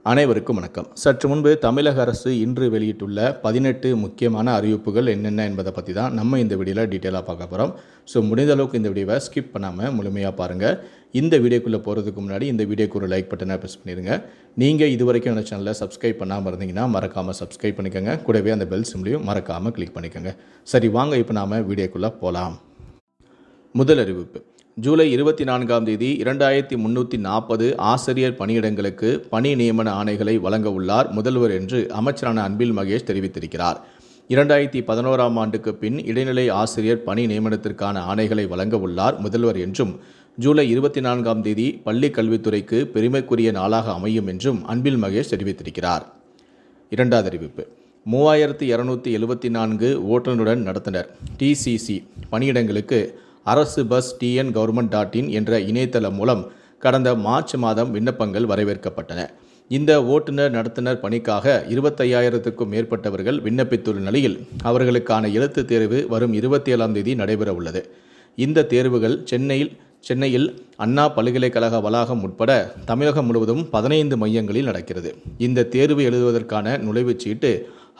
அனைவருக்கும் வணக்கம். சற்று முன்பு தமிழக அரசு இன்று வெளியிட்டுள்ள 18 முக்கியமான அறிவிப்புகள் என்னென்ன என்பதை பற்றி தான் நம்ம இந்த வீடியோவில் டீட்டெயிலாக பார்க்க போகிறோம். முடிந்த அளவுக்கு இந்த வீடியோவை ஸ்கிப் பண்ணாமல் முழுமையாக பாருங்கள். இந்த வீடியோக்குள்ளே போகிறதுக்கு முன்னாடி இந்த வீடியோக்கு ஒரு லைக் பட்டனை ப்ரெஸ் பண்ணிடுங்க. நீங்கள் இது வரைக்கும் இந்த சேனலை சப்ஸ்கிரைப் பண்ணாமல் இருந்தீங்கன்னா மறக்காமல் சப்ஸ்கிரைப் பண்ணிக்கோங்க. கூடவே அந்த பெல் சிம்லையும் மறக்காமல் கிளிக் பண்ணிக்கோங்க. சரி, வாங்க இப்போ நாம் வீடியோக்குள்ளே போகலாம். முதல் அறிவிப்பு: ஜூலை 24ஆம் தேதி 2340 ஆசிரியர் பணியிடங்களுக்கு பணி நியமன ஆணைகளை வழங்க உள்ளார் முதல்வர் என்று அமைச்சரான அன்பில் மகேஷ் தெரிவித்திருக்கிறார். 2011ஆம் ஆண்டுக்கு பின் இடைநிலை ஆசிரியர் பணி நியமனத்திற்கான ஆணைகளை வழங்க உள்ளார் முதல்வர் என்றும், ஜூலை 24ஆம் தேதி பள்ளி கல்வித்துறைக்கு பெருமைக்குரிய நாளாக அமையும் என்றும் அன்பில் மகேஷ் தெரிவித்திருக்கிறார். இரண்டாவது அறிவிப்பு: 3274 ஓட்டுநருடன் நடத்துனர் TCC பணியிடங்களுக்கு அரசு பஸ் tn-government.in என்ற இணையதளம் மூலம் கடந்த மார்ச் மாதம் விண்ணப்பங்கள் வரவேற்கப்பட்டன. இந்த ஓட்டுநர் நடத்துனர் பணிக்காக 25,000க்கும் மேற்பட்டவர்கள் விண்ணப்பித்துள்ள நிலையில் அவர்களுக்கான எழுத்துத் தேர்வு வரும் 27ஆம் தேதி நடைபெற உள்ளது. இந்த தேர்வுகள் சென்னையில் அண்ணா பல்கலைக்கழக வளாகம் உட்பட தமிழகம் முழுவதும் 15 மையங்களில் நடக்கிறது. இந்த தேர்வு எழுதுவதற்கான நுழைவுச் சீட்டு,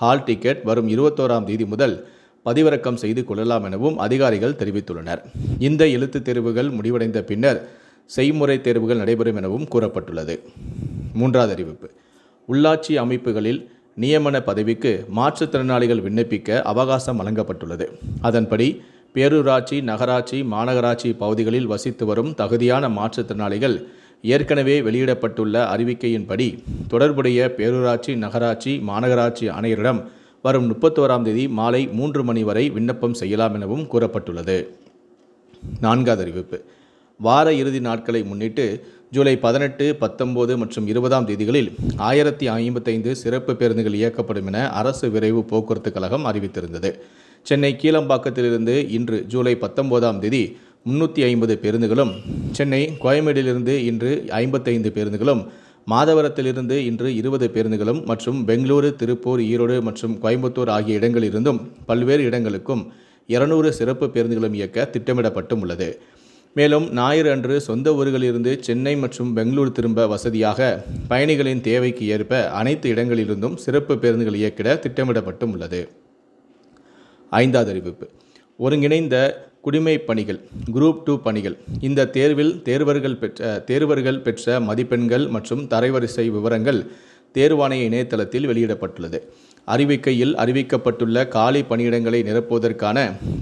ஹால் டிக்கெட் வரும் 21ஆம் தேதி முதல் பதிவிறக்கம் செய்து கொள்ளலாம் எனவும் அதிகாரிகள் தெரிவித்துள்ளனர். இந்த எழுத்துத் தேர்வுகள் முடிவடைந்த பின்னர் செய்முறை தேர்வுகள் நடைபெறும் எனவும் கூறப்பட்டுள்ளது. மூன்றாவது அறிவிப்பு: உள்ளாட்சி அமைப்புகளில் நியமன பதவிக்கு மாற்றுத்திறனாளிகள் விண்ணப்பிக்க அவகாசம் வழங்கப்பட்டுள்ளது. அதன்படி பேரூராட்சி, நகராட்சி, மாநகராட்சி பகுதிகளில் வசித்து வரும் தகுதியான மாற்றுத்திறனாளிகள் ஏற்கனவே வெளியிடப்பட்டுள்ள அறிவிக்கையின்படி தொடர்புடைய பேரூராட்சி, நகராட்சி, மாநகராட்சி ஆணையரிடம் வரும் 31ஆம் தேதி மாலை 3 மணி வரை விண்ணப்பம் செய்யலாம் எனவும் கூறப்பட்டுள்ளது. நான்காவது அறிவிப்பு: வார இறுதி நாட்களை முன்னிட்டு ஜூலை 18, 19 மற்றும் 20ஆம் தேதிகளில் 1055 சிறப்பு பேருந்துகள் இயக்கப்படும் என அரசு விரைவு போக்குவரத்து கழகம் அறிவித்திருந்தது. சென்னை கீழம்பாக்கத்திலிருந்து இன்று ஜூலை 19ஆம் தேதி 350 பேருந்துகளும், சென்னை கோயம்பேடிலிருந்து இன்று 55 பேருந்துகளும், மாதவரத்திலிருந்து இன்று 20 பேருந்துகளும் மற்றும் பெங்களூரு, திருப்பூர், ஈரோடு மற்றும் கோயம்புத்தூர் ஆகிய இடங்களிலிருந்தும் பல்வேறு இடங்களுக்கும் 200 சிறப்பு பேருந்துகளும் இயக்க திட்டமிடப்பட்டும் உள்ளது. மேலும் ஞாயிறு அன்று சொந்த ஊர்களிலிருந்து சென்னை மற்றும் பெங்களூரு திரும்ப வசதியாக பயணிகளின் தேவைக்கு ஏற்ப அனைத்து இடங்களிலிருந்தும் சிறப்பு பேருந்துகள் இயக்கிட திட்டமிடப்பட்டும் உள்ளது. ஐந்தாவது அறிவிப்பு: ஒருங்கிணைந்த குடிமைப் பணிகள் குரூப் 2 பணிகள். இந்த தேர்வில் தேர்வர்கள் பெற்ற மதிப்பெண்கள் மற்றும் தரவரிசை விவரங்கள் தேர்வாணைய இணையதளத்தில் வெளியிடப்பட்டுள்ளது. அறிவிக்கையில் அறிவிக்கப்பட்டுள்ள காலி பணியிடங்களை நிரப்புவதற்கான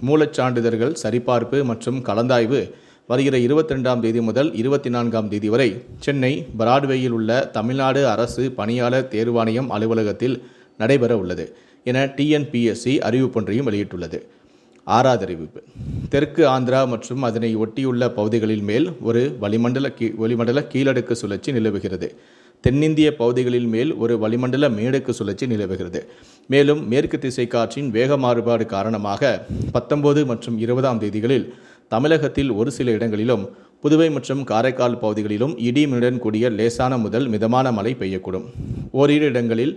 மூலச்சான்றிதழ்கள் சரிபார்ப்பு மற்றும் கலந்தாய்வு வருகிற 22ஆம் தேதி முதல் 24ஆம் தேதி வரை சென்னை பிராட்வேயில் உள்ள தமிழ்நாடு அரசு பணியாளர் தேர்வாணையம் அலுவலகத்தில் நடைபெற உள்ளது என TNPSC அறிவிப்பொன்றையும் வெளியிட்டுள்ளது. ஆறாவது அறிவிப்பு: தெற்கு ஆந்திரா மற்றும் அதனை ஒட்டியுள்ள பகுதிகளில் மேல் ஒரு வளிமண்டல கீழடுக்கு சுழற்சி நிலவுகிறது. தென்னிந்திய பகுதிகளில் மேல் ஒரு வளிமண்டல மேடுக்கு சுழற்சி நிலவுகிறது. மேலும் மேற்கு திசை காற்றின் வேக மாறுபாடு காரணமாக 19 மற்றும் 20ஆம் தேதிகளில் தமிழகத்தில் ஒரு சில இடங்களிலும், புதுவை மற்றும் காரைக்கால் பகுதிகளிலும் இடி மின்னலுடன் கூடிய லேசான முதல் மிதமான மழை பெய்யக்கூடும். ஓரிரு இடங்களில்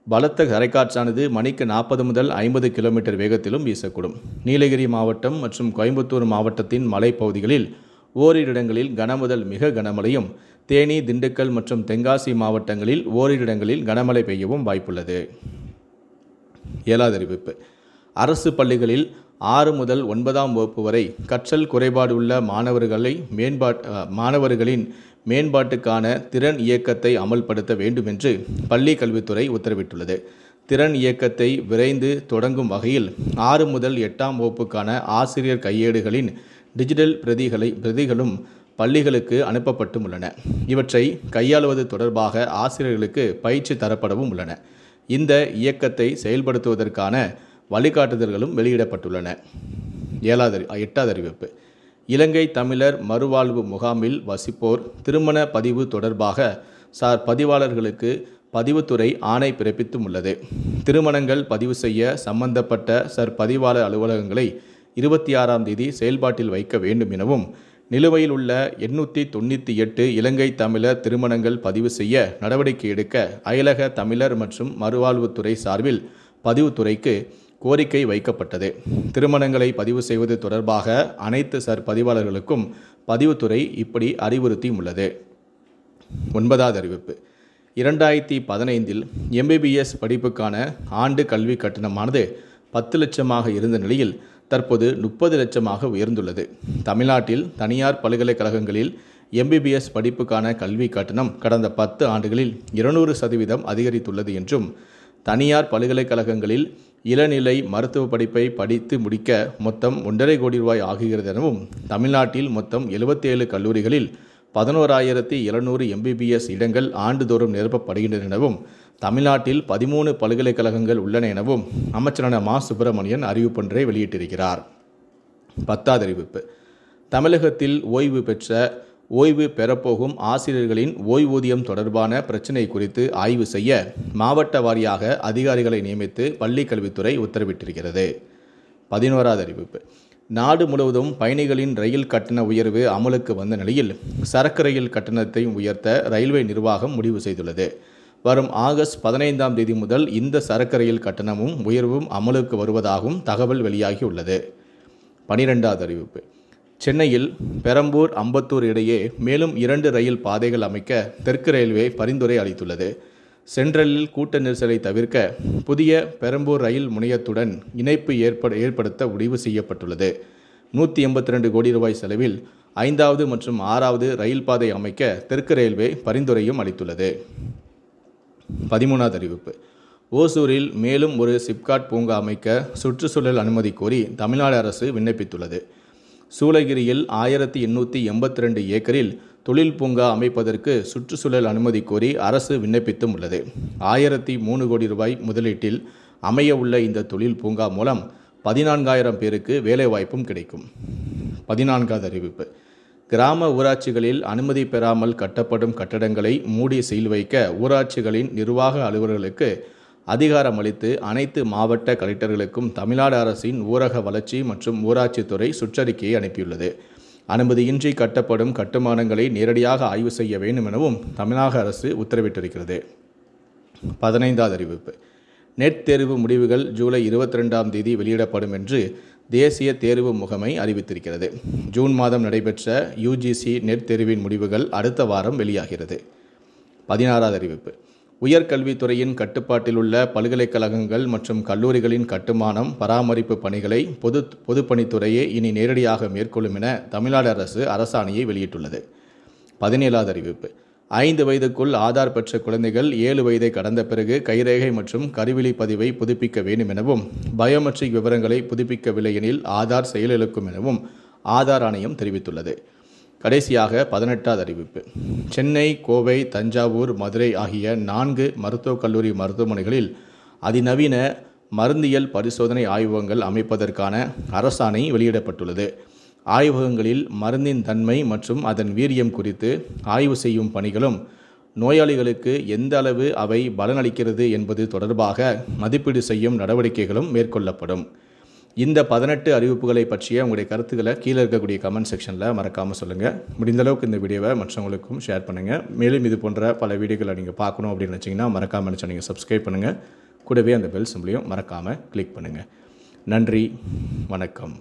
பலத்த தரைக்காற்றானது மணிக்கு 40 முதல் 50 கிலோமீட்டர் வேகத்திலும் வீசக்கூடும். நீலகிரி மாவட்டம் மற்றும் கோயம்புத்தூர் மாவட்டத்தின் மலைப்பகுதிகளில் ஓரிரு இடங்களில் கனமுதல் மிக கனமழையும், தேனி, திண்டுக்கல் மற்றும் தென்காசி மாவட்டங்களில் ஓரிரு இடங்களில் கனமழை பெய்யவும் வாய்ப்புள்ளது. ஏழாவது அறிவிப்பு: அரசு பள்ளிகளில் 6 முதல் 9ஆம் வகுப்பு வரை கற்றல் குறைபாடு உள்ள மாணவர்களின் மேம்பாட்டுக்கான திறன் இயக்கத்தை அமல்படுத்த வேண்டும் என்று பள்ளி கல்வித்துறை உத்தரவிட்டுள்ளது. திறன் இயக்கத்தை விரைந்து தொடங்கும் வகையில் 6 முதல் 8ஆம் வகுப்புக்கான ஆசிரியர் கையேடுகளின் டிஜிட்டல் பிரதிகளும் பள்ளிகளுக்கு அனுப்பப்பட்டும் உள்ளன. இவற்றை கையாளுவது தொடர்பாக ஆசிரியர்களுக்கு பயிற்சி தரப்படவும் உள்ளன. இந்த இயக்கத்தை செயல்படுத்துவதற்கான வழிகாட்டுதல்களும் வெளியிடப்பட்டுள்ளன. எட்டாவது அறிவிப்பு: இலங்கை தமிழர் மறுவாழ்வு முகாமில் வசிப்போர் திருமண பதிவு தொடர்பாக சார் பதிவாளர்களுக்கு பதிவுத்துறை ஆணை பிறப்பித்தும் உள்ளது. திருமணங்கள் பதிவு செய்ய சம்பந்தப்பட்ட சார் பதிவாளர் அலுவலகங்களை 26ஆம் தேதி செயல்பாட்டில் வைக்க வேண்டும் எனவும், நிலுவையில் உள்ள 898 இலங்கை தமிழர் திருமணங்கள் பதிவு செய்ய நடவடிக்கை எடுக்க அயலக தமிழர் மற்றும் மறுவாழ்வுத்துறை சார்பில் பதிவுத்துறைக்கு கோரிக்கை வைக்கப்பட்டது. திருமணங்களை பதிவு செய்வது தொடர்பாக அனைத்து பதிவாளர்களுக்கும் பதிவுத்துறை இப்படி அறிவுறுத்தியுள்ளது. 9வது அறிவிப்பு: 2015இல் MBBS படிப்புக்கான ஆண்டு கல்வி கட்டணமானது 10 லட்சமாக இருந்த நிலையில் தற்போது 30 லட்சமாக உயர்ந்துள்ளது. தமிழ்நாட்டில் தனியார் பல்கலைக்கழகங்களில் MBBS படிப்புக்கான கல்வி கட்டணம் கடந்த 10 ஆண்டுகளில் 200% அதிகரித்துள்ளது என்றும், தனியார் பல்கலைக்கழகங்களில் இளநிலை மருத்துவ படிப்பை படித்து முடிக்க மொத்தம் 1,50 கோடி ரூபாய் ஆகுகிறது எனவும், தமிழ்நாட்டில் மொத்தம் 77 கல்லூரிகளில் 11,700 MBBS இடங்கள் ஆண்டுதோறும் நிரப்பப்படுகின்றன எனவும், தமிழ்நாட்டில் 13 பல்கலைக்கழகங்கள் உள்ளன எனவும் அமைச்சரான மா. சுப்பிரமணியன் அறிவிப்பொன்றை வெளியிட்டிருக்கிறார். 10வது அறிவிப்பு. தமிழகத்தில் ஓய்வு பெறப்போகும் ஆசிரியர்களின் ஓய்வூதியம் தொடர்பான பிரச்சினை குறித்து ஆய்வு செய்ய மாவட்ட வாரியாக அதிகாரிகளை நியமித்து பள்ளிக்கல்வித்துறை உத்தரவிட்டிருக்கிறது. 11வது அறிவிப்பு. நாடு முழுவதும் பயணிகளின் ரயில் கட்டண உயர்வு அமலுக்கு வந்த நிலையில் சரக்கு ரயில் கட்டணத்தை உயர்த்த ரயில்வே நிர்வாகம் முடிவு செய்துள்ளது. வரும் ஆகஸ்ட் 15ஆம் தேதி முதல் இந்த சரக்கு ரயில் கட்டணமும் உயர்வும் அமலுக்கு வருவதாகவும் தகவல் வெளியாகியுள்ளது. 12வது அறிவிப்பு. சென்னையில் பெரம்பூர் அம்பத்தூர் இடையே மேலும் 2 ரயில் பாதைகள் அமைக்க தெற்கு ரயில்வே பரிந்துரை அளித்துள்ளது. சென்ட்ரலில் கூட்ட நெரிசலை தவிர்க்க புதிய பெரம்பூர் ரயில் முனையத்துடன் இணைப்பு ஏற்படுத்த முடிவு செய்யப்பட்டுள்ளது. 182 கோடி ரூபாய் செலவில் 5வது மற்றும் 6வது ரயில் பாதை அமைக்க தெற்கு ரயில்வே பரிந்துரையும் அளித்துள்ளது. 13வது அறிவிப்பு. ஓசூரில் மேலும் ஒரு சிப்காட் பூங்கா அமைக்க சுற்றுச்சூழல் அனுமதி கோரி தமிழ்நாடு அரசு விண்ணப்பித்துள்ளது. சூளகிரியில் 1882 ஏக்கரில் தொழில் பூங்கா அமைப்பதற்கு சுற்றுச்சூழல் அனுமதி கோரி அரசு விண்ணப்பித்தும் உள்ளது. 1003 கோடி ரூபாய் முதலீட்டில் அமைய உள்ள இந்த தொழில் பூங்கா மூலம் 14,000 பேருக்கு வேலைவாய்ப்பும் கிடைக்கும். 14வது அறிவிப்பு. கிராம ஊராட்சிகளில் அனுமதி பெறாமல் கட்டப்படும் கட்டடங்களை மூடி சீல் வைக்க ஊராட்சிகளின் நிர்வாக அலுவலர்களுக்கு அதிகாரம் அளித்து அனைத்து மாவட்ட கலெக்டர்களுக்கும் தமிழ்நாடு அரசின் ஊரக வளர்ச்சி மற்றும் ஊராட்சித்துறை சுற்றறிக்கையை அனுப்பியுள்ளது. அனுமதியின்றி கட்டப்படும் கட்டுமானங்களை நேரடியாக ஆய்வு செய்ய வேண்டும் எனவும் தமிழக அரசு உத்தரவிட்டிருக்கிறது. 15வது அறிவிப்பு. நெட் தேர்வு முடிவுகள் ஜூலை 22ஆம் தேதி வெளியிடப்படும் என்று தேசிய தேர்வு முகமை அறிவித்திருக்கிறது. ஜூன் மாதம் நடைபெற்ற UGC நெட் தேர்வின் முடிவுகள் அடுத்த வாரம் வெளியாகிறது. 16வது அறிவிப்பு. உயர்கல்வித்துறையின் கட்டுப்பாட்டில் உள்ள பல்கலைக்கழகங்கள் மற்றும் கல்லூரிகளின் கட்டுமானம் பராமரிப்பு பணிகளை பொதுப்பணித்துறையே இனி நேரடியாக மேற்கொள்ளும் என தமிழ்நாடு அரசு அரசாணையை வெளியிட்டுள்ளது. 17வது அறிவிப்பு. 5 வயதுக்குள் ஆதார் பெற்ற குழந்தைகள் 7 வயதை கடந்த பிறகு கைரேகை மற்றும் கருவிழி பதிவை புதுப்பிக்க வேண்டும் எனவும், பயோமெட்ரிக் விவரங்களை புதுப்பிக்கவில்லை எனில் ஆதார் செயலிழக்கும் எனவும் ஆதார் ஆணையம் தெரிவித்துள்ளது. கடைசியாக 18வது அறிவிப்பு. சென்னை, கோவை, தஞ்சாவூர், மதுரை ஆகிய 4 மருத்துவக் கல்லூரி மருத்துவமனைகளில் அதிநவீன மருந்தியல் பரிசோதனை ஆய்வகங்கள் அமைப்பதற்கான அரசாணை வெளியிடப்பட்டுள்ளது. ஆய்வகங்களில் மருந்தின் தன்மை மற்றும் அதன் வீரியம் குறித்து ஆய்வு செய்யும் பணிகளும், நோயாளிகளுக்கு எந்த அளவு அவை பலனளிக்கிறது என்பது தொடர்பாக மதிப்பீடு செய்யும் நடவடிக்கைகளும் மேற்கொள்ளப்படும். இந்த 18 அறிவிப்புகளை பற்றிய உங்களுடைய கருத்துக்களை கீழே இருக்கக்கூடிய கமெண்ட் செக்ஷனில் மறக்காமல் சொல்லுங்கள். முடிந்த அளவுக்கு இந்த வீடியோவை மற்றவங்களுக்கும் ஷேர் பண்ணுங்கள். மேலும் இது போன்ற பல வீடியோக்களை நீங்கள் பார்க்கணும் அப்படின்னு நினச்சிங்கன்னா மறக்காமல் நீங்கள் சப்ஸ்கிரைப் பண்ணுங்கள். கூடவே அந்த பெல் சிம்பளையும் மறக்காமல் கிளிக் பண்ணுங்கள். நன்றி, வணக்கம்.